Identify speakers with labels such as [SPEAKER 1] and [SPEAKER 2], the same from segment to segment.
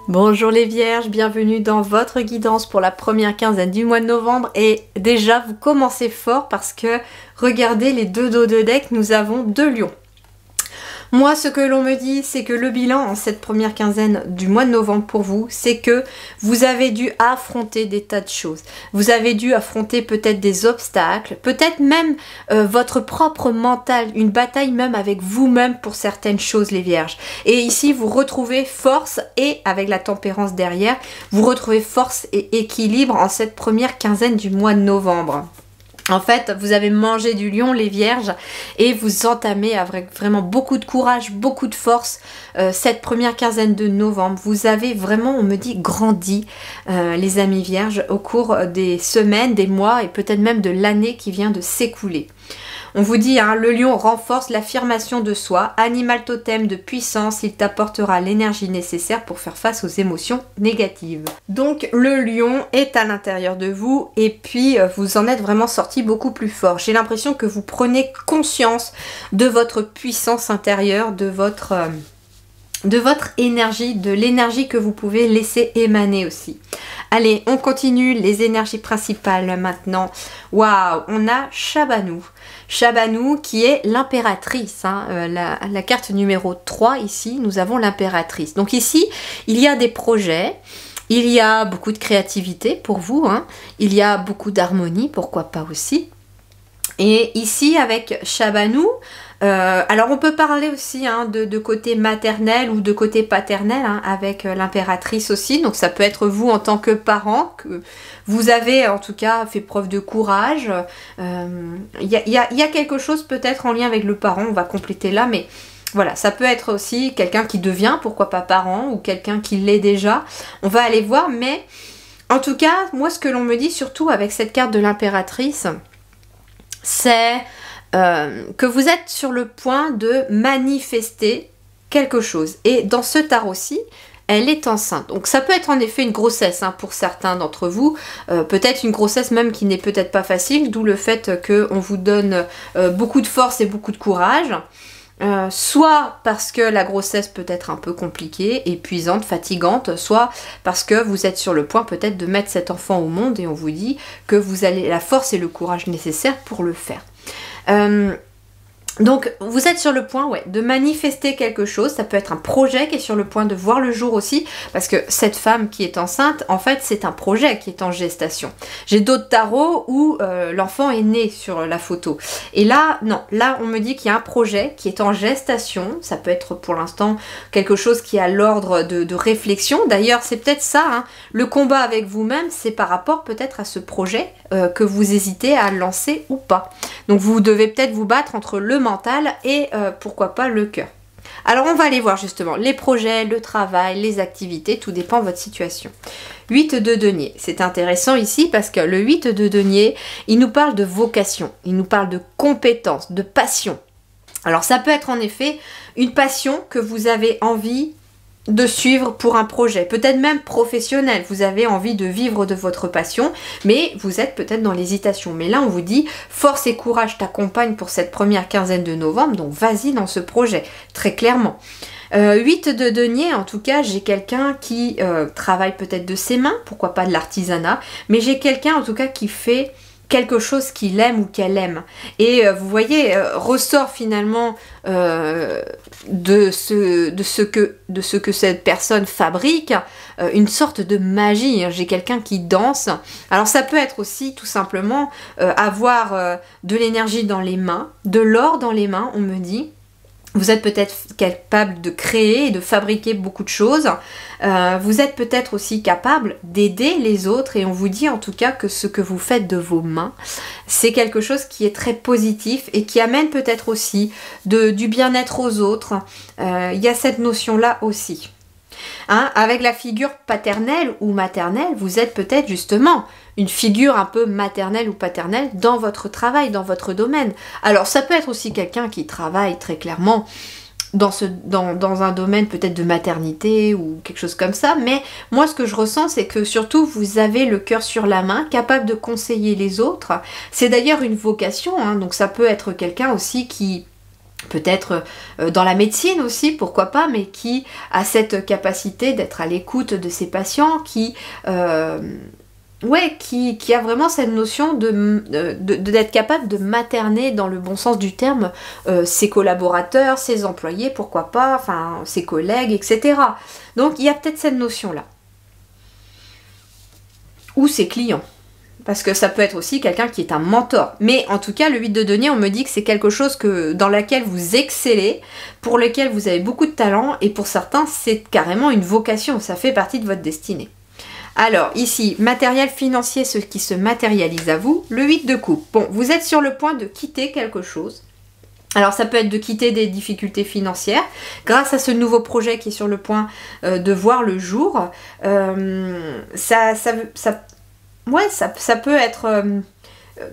[SPEAKER 1] Bonjour les vierges, bienvenue dans votre guidance pour la première quinzaine du mois de novembre. Et déjà vous commencez fort parce que regardez les deux dos de deck, nous avons deux lions. Moi, ce que l'on me dit, c'est que le bilan en cette première quinzaine du mois de novembre pour vous, c'est que vous avez dû affronter des tas de choses. Vous avez dû affronter peut-être des obstacles, peut-être même votre propre mental, une bataille même avec vous-même pour certaines choses, les vierges. Et ici, vous retrouvez force et, avec la tempérance derrière, vous retrouvez force et équilibre en cette première quinzaine du mois de novembre. En fait, vous avez mangé du lion, les vierges, et vous entamez avec vraiment beaucoup de courage, beaucoup de force cette première quinzaine de novembre. Vous avez vraiment, on me dit, grandi, les amis vierges, au cours des semaines, des mois et peut-être même de l'année qui vient de s'écouler. On vous dit, hein, le lion renforce l'affirmation de soi, animal totem de puissance, il t'apportera l'énergie nécessaire pour faire face aux émotions négatives. Donc le lion est à l'intérieur de vous et puis vous en êtes vraiment sorti beaucoup plus fort. J'ai l'impression que vous prenez conscience de votre puissance intérieure, de votre énergie, de l'énergie que vous pouvez laisser émaner aussi. Allez, on continue les énergies principales maintenant. Waouh, on a Shabanou. Shabanou qui est l'impératrice, hein, la carte numéro 3 ici, nous avons l'impératrice. Donc ici, il y a des projets, il y a beaucoup de créativité pour vous, hein, il y a beaucoup d'harmonie, pourquoi pas aussi. Et ici avec Shabanou, alors on peut parler aussi hein, de côté maternel ou de côté paternel hein, avec l'impératrice aussi, donc ça peut être vous en tant que parent, que vous avez en tout cas fait preuve de courage, y a quelque chose peut-être en lien avec le parent, on va compléter là, mais voilà, ça peut être aussi quelqu'un qui devient, pourquoi pas parent, ou quelqu'un qui l'est déjà, on va aller voir, mais en tout cas, moi ce que l'on me dit surtout avec cette carte de l'impératrice, c'est que vous êtes sur le point de manifester quelque chose. Et dans ce tarot-ci, elle est enceinte. Donc ça peut être en effet une grossesse hein, pour certains d'entre vous. Peut-être une grossesse même qui n'est peut-être pas facile, d'où le fait qu'on vous donne beaucoup de force et beaucoup de courage. Soit parce que la grossesse peut être un peu compliquée, épuisante, fatigante, soit parce que vous êtes sur le point peut-être de mettre cet enfant au monde et on vous dit que vous avez la force et le courage nécessaires pour le faire. Donc vous êtes sur le point de manifester quelque chose, ça peut être un projet qui est sur le point de voir le jour aussi, parce que cette femme qui est enceinte, en fait c'est un projet qui est en gestation. J'ai d'autres tarots où l'enfant est né sur la photo. Et là, non, là on me dit qu'il y a un projet qui est en gestation, ça peut être pour l'instant quelque chose qui est à l'ordre de réflexion. D'ailleurs c'est peut-être ça, hein, le combat avec vous-même, c'est par rapport peut-être à ce projet que vous hésitez à lancer ou pas. Donc vous devez peut-être vous battre entre le mental et pourquoi pas le cœur. Alors on va aller voir justement les projets, le travail, les activités, tout dépend de votre situation. 8 de denier, c'est intéressant ici parce que le 8 de denier, il nous parle de vocation, il nous parle de compétence, de passion. Alors ça peut être en effet une passion que vous avez envie de suivre pour un projet, peut-être même professionnel, vous avez envie de vivre de votre passion, mais vous êtes peut-être dans l'hésitation. Mais là on vous dit, force et courage t'accompagnent pour cette première quinzaine de novembre, donc vas-y dans ce projet, très clairement. 8 de denier, en tout cas, j'ai quelqu'un qui travaille peut-être de ses mains, pourquoi pas de l'artisanat, mais j'ai quelqu'un en tout cas qui fait quelque chose qu'il aime ou qu'elle aime. Et vous voyez, ressort finalement de ce que cette personne fabrique, une sorte de magie. J'ai quelqu'un qui danse. Alors ça peut être aussi tout simplement avoir de l'énergie dans les mains, de l'or dans les mains, on me dit. Vous êtes peut-être capable de créer et de fabriquer beaucoup de choses. Vous êtes peut-être aussi capable d'aider les autres et on vous dit en tout cas que ce que vous faites de vos mains, c'est quelque chose qui est très positif et qui amène peut-être aussi du bien-être aux autres. Il y a cette notion-là aussi. Hein, avec la figure paternelle ou maternelle, vous êtes peut-être justement une figure un peu maternelle ou paternelle dans votre travail, dans votre domaine. Alors ça peut être aussi quelqu'un qui travaille très clairement dans un domaine peut-être de maternité ou quelque chose comme ça, mais moi ce que je ressens c'est que surtout vous avez le cœur sur la main, capable de conseiller les autres. C'est d'ailleurs une vocation, hein, donc ça peut être quelqu'un aussi qui peut-être dans la médecine aussi, pourquoi pas, mais qui a cette capacité d'être à l'écoute de ses patients, qui a vraiment cette notion d'être capable de materner dans le bon sens du terme ses collaborateurs, ses employés, pourquoi pas, enfin ses collègues, etc. Donc il y a peut-être cette notion-là. Ou ses clients. Parce que ça peut être aussi quelqu'un qui est un mentor. Mais en tout cas, le 8 de denier, on me dit que c'est quelque chose dans laquelle vous excellez, pour lequel vous avez beaucoup de talent, et pour certains, c'est carrément une vocation, ça fait partie de votre destinée. Alors, ici, matériel financier, ce qui se matérialise à vous, le 8 de coupe. Bon, vous êtes sur le point de quitter quelque chose. Alors ça peut être de quitter des difficultés financières grâce à ce nouveau projet qui est sur le point de voir le jour. Ça peut être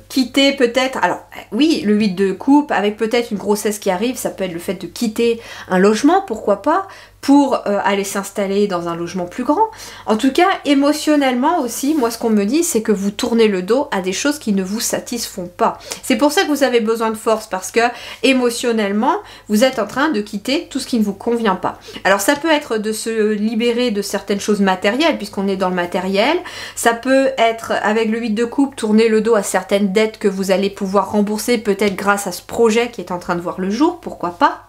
[SPEAKER 1] quitter peut-être, alors oui, le 8 de coupe avec peut-être une grossesse qui arrive, ça peut être le fait de quitter un logement, pourquoi pas, pour aller s'installer dans un logement plus grand. En tout cas, émotionnellement aussi, moi ce qu'on me dit, c'est que vous tournez le dos à des choses qui ne vous satisfont pas. C'est pour ça que vous avez besoin de force, parce que émotionnellement, vous êtes en train de quitter tout ce qui ne vous convient pas. Alors ça peut être de se libérer de certaines choses matérielles, puisqu'on est dans le matériel. Ça peut être, avec le 8 de coupe, tourner le dos à certaines dettes que vous allez pouvoir rembourser, peut-être grâce à ce projet qui est en train de voir le jour, pourquoi pas.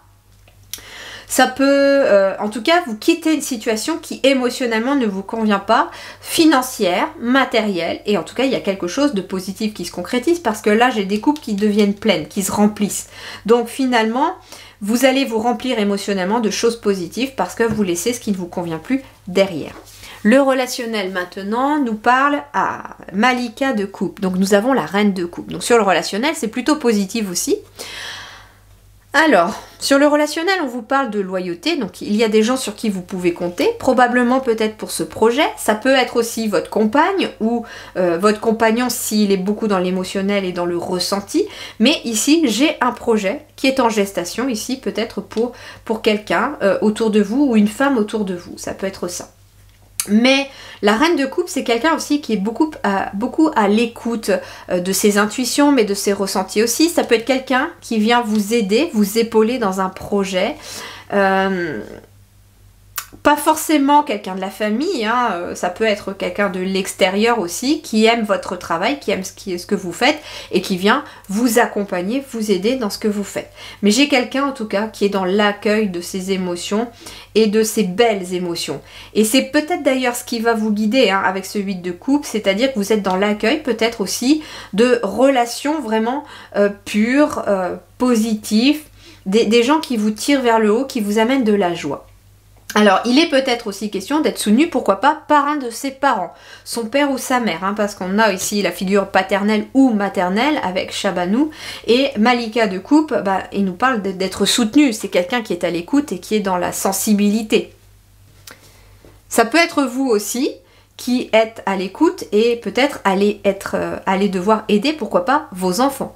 [SPEAKER 1] Ça peut, en tout cas, vous quitter une situation qui émotionnellement ne vous convient pas, financière, matérielle, et en tout cas, il y a quelque chose de positif qui se concrétise, parce que là, j'ai des coupes qui deviennent pleines, qui se remplissent. Donc finalement, vous allez vous remplir émotionnellement de choses positives, parce que vous laissez ce qui ne vous convient plus derrière. Le relationnel maintenant nous parle à Malika de coupe. Donc nous avons la reine de coupe. Donc sur le relationnel, c'est plutôt positif aussi. Alors, sur le relationnel, on vous parle de loyauté, donc il y a des gens sur qui vous pouvez compter, probablement peut-être pour ce projet, ça peut être aussi votre compagne ou votre compagnon s'il est beaucoup dans l'émotionnel et dans le ressenti, mais ici j'ai un projet qui est en gestation, ici peut-être pour quelqu'un autour de vous ou une femme autour de vous, ça peut être ça. Mais la reine de coupe, c'est quelqu'un aussi qui est beaucoup à l'écoute de ses intuitions, mais de ses ressentis aussi. Ça peut être quelqu'un qui vient vous aider, vous épauler dans un projet. Pas forcément quelqu'un de la famille, hein, ça peut être quelqu'un de l'extérieur aussi, qui aime votre travail, qui aime ce que vous faites et qui vient vous accompagner, vous aider dans ce que vous faites. Mais j'ai quelqu'un en tout cas qui est dans l'accueil de ses émotions et de ses belles émotions. Et c'est peut-être d'ailleurs ce qui va vous guider avec ce 8 de coupe, c'est-à-dire que vous êtes dans l'accueil peut-être aussi de relations vraiment pures, positives, des gens qui vous tirent vers le haut, qui vous amènent de la joie. Alors, il est peut-être aussi question d'être soutenu, pourquoi pas, par un de ses parents, son père ou sa mère, parce qu'on a ici la figure paternelle ou maternelle avec Shabanou, et Malika de coupe, il nous parle d'être soutenu, c'est quelqu'un qui est à l'écoute et qui est dans la sensibilité. Ça peut être vous aussi, qui êtes à l'écoute et peut-être allez devoir aider, pourquoi pas, vos enfants.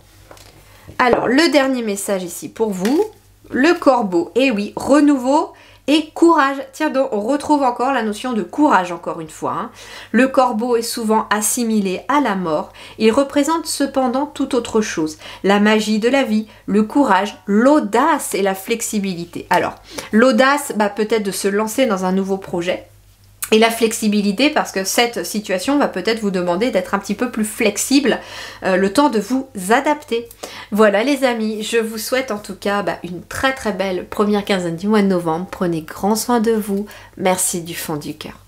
[SPEAKER 1] Alors, le dernier message ici pour vous, le corbeau, et oui, renouveau, et courage, tiens donc, on retrouve encore la notion de courage encore une fois. Le corbeau est souvent assimilé à la mort, il représente cependant tout autre chose. La magie de la vie, le courage, l'audace et la flexibilité. Alors, l'audace, peut-être de se lancer dans un nouveau projet. Et la flexibilité, parce que cette situation va peut-être vous demander d'être un petit peu plus flexible, le temps de vous adapter. Voilà les amis, je vous souhaite en tout cas une très très belle première quinzaine du mois de novembre. Prenez grand soin de vous. Merci du fond du cœur.